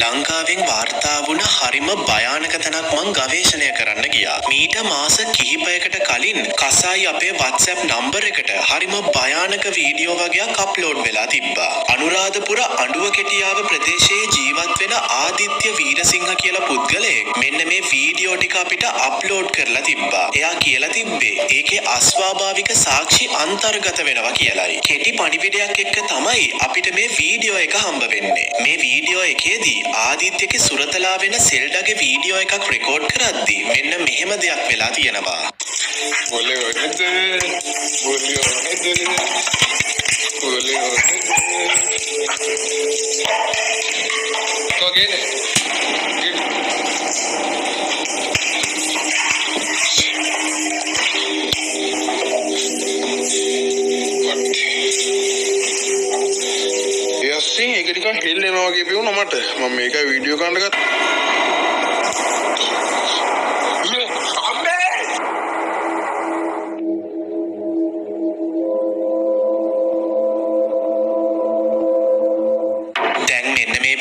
ලංකාවෙන් වාර්තා වුණ හරිම භයානක තැනක් මං ගවේෂණය කරන්න ගියා. මීට මාස කිහිපයකට කලින් කසායි අපේ WhatsApp නම්බර් එකට හරිම භයානක වීඩියෝ වගේක් අප්ලෝඩ් වෙලා තිබ්බා. අනුරාධපුර අඬුව කෙටියාව ප්‍රදේශයේ ජීවත් වෙන ආදිත්‍ය වීරසිංහ කියලා පුද්ගලයෙක් මෙන්න මේ වීඩියෝ ටික අපිට අප්ලෝඩ් කරලා තිබ්බා. එයා කියලා තිබ්බේ ඒකේ අස්වාභාවික සාක්ෂි අන්තර්ගත වෙනවා කියලායි. කෙටි පණිවිඩයක් එක්ක තමයි අපිට මේ වීඩියෝ එක හම්බ වෙන්නේ. මේ වීඩියෝ එකේදී ආදිත්‍යගේ සුරතලා වෙන සෙල්ඩගේ වීඩියෝ එකක් රෙකෝඩ් කරද්දී මෙන්න මෙහෙම දෙයක් වෙලා තියෙනවා. ඒක නිකන් හෙල්ලෙනවා වගේ පේනවා මට. මම මේක වීඩියෝ ගන්න ගත්තා.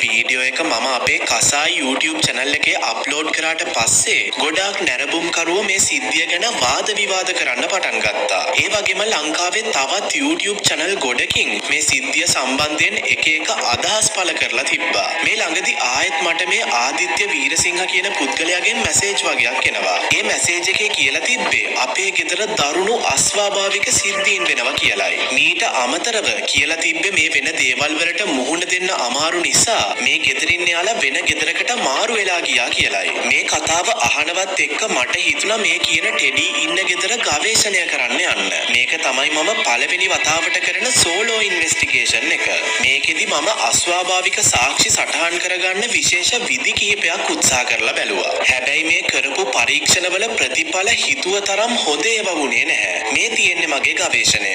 වීඩියෝ එක මම අපේ කසායි YouTube channel එකේ අප්ලෝඩ් කරාට පස්සේ ගොඩාක් නැරඹුම්කරුවෝ මේ සිද්ධිය ගැන වාද විවාද කරන්න පටන් ගත්තා. ඒ වගේම ලංකාවේ තවත් YouTube channel ගොඩකින් මේ සිද්ධිය සම්බන්ධයෙන් එක එක අදහස් පළ කරලා තිබ්බා. මේ ළඟදී ආයෙත් මට මේ ආදිත්‍ය වීරසිංහ කියන පුද්ගලයාගෙන් මැසේජ් වගේක් එනවා. ඒ මැසේජ් එකේ කියලා තිබ්බේ අපේ ගෙදර දරුණු අස්වාභාවික සිද්ධීන් වෙනවා කියලායි. මීට අමතරව කියලා තිබ්බේ මේ වෙන දේවල් වලට මුහුණ දෙන්න අමාරු නිසා මේ ගෙදරින් යාලා වෙන ගෙදරකට මාරු වෙලා ගියා කියලායි. මේ කතාව අහනවත් එක්ක මට හිතුණා මේ කියන ටෙඩි ඉන්න ගෙදර ගවේෂණය කරන්න යන්න. මේක තමයි මම පළවෙනි වතාවට කරන සෝලෝ ඉන්වෙස්ටිගේෂන් එක. මේකෙදි මම අස්වාභාවික සාක්ෂි සටහන් කරගන්න විශේෂ විධි කිහිපයක් උත්සාහ කරලා බැලුවා. හැබැයි මේ කරපු පරීක්ෂණවල ප්‍රතිඵල හිතුව තරම් හොඳ ඒවා වුණේ නැහැ. මේ තියෙන්නේ මගේ ගවේෂණය.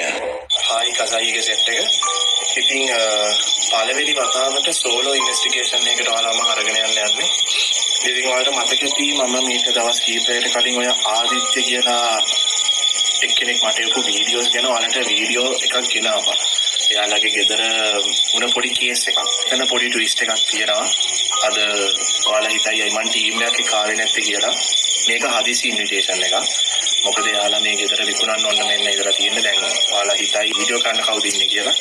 හායි කසායිගේ සෙට් එක. ඉතින් පළවෙනි වතාවට සෝලෝ ඉන්වෙස්ටිගේෂන් එකකට ඔයාලම අරගෙන යන්න යන්නේ. ඉතින් ඔයාලට මතක ඇති මම මේක දවස් කිහිපයකට කලින් ඔය ආදිත්‍ය කියලා එක්කෙනෙක් මට එපු වීඩියෝස් ගැන ඔයාලට වීඩියෝ එකක් ගෙනාවා. එයාලගේ ගෙදර වුණ පොඩි කේස් එකක්. එතන පොඩි ට්විස්ට් එකක් තියෙනවා. අද ඔයාලා හිතයි මම ටීම් එකේ කාවේ නැත්තේ කියලා. මේක හදිසි ඉන්විටේෂන් එකක්. මොකද එයාලා මේ ගෙදර විකුණන්න ඕන මෙන්න ඉඳලා තියෙන්නේ. දැන් ඔයාලා හිතයි වීඩියෝ කරන්න කවුද ඉන්නේ කියලා.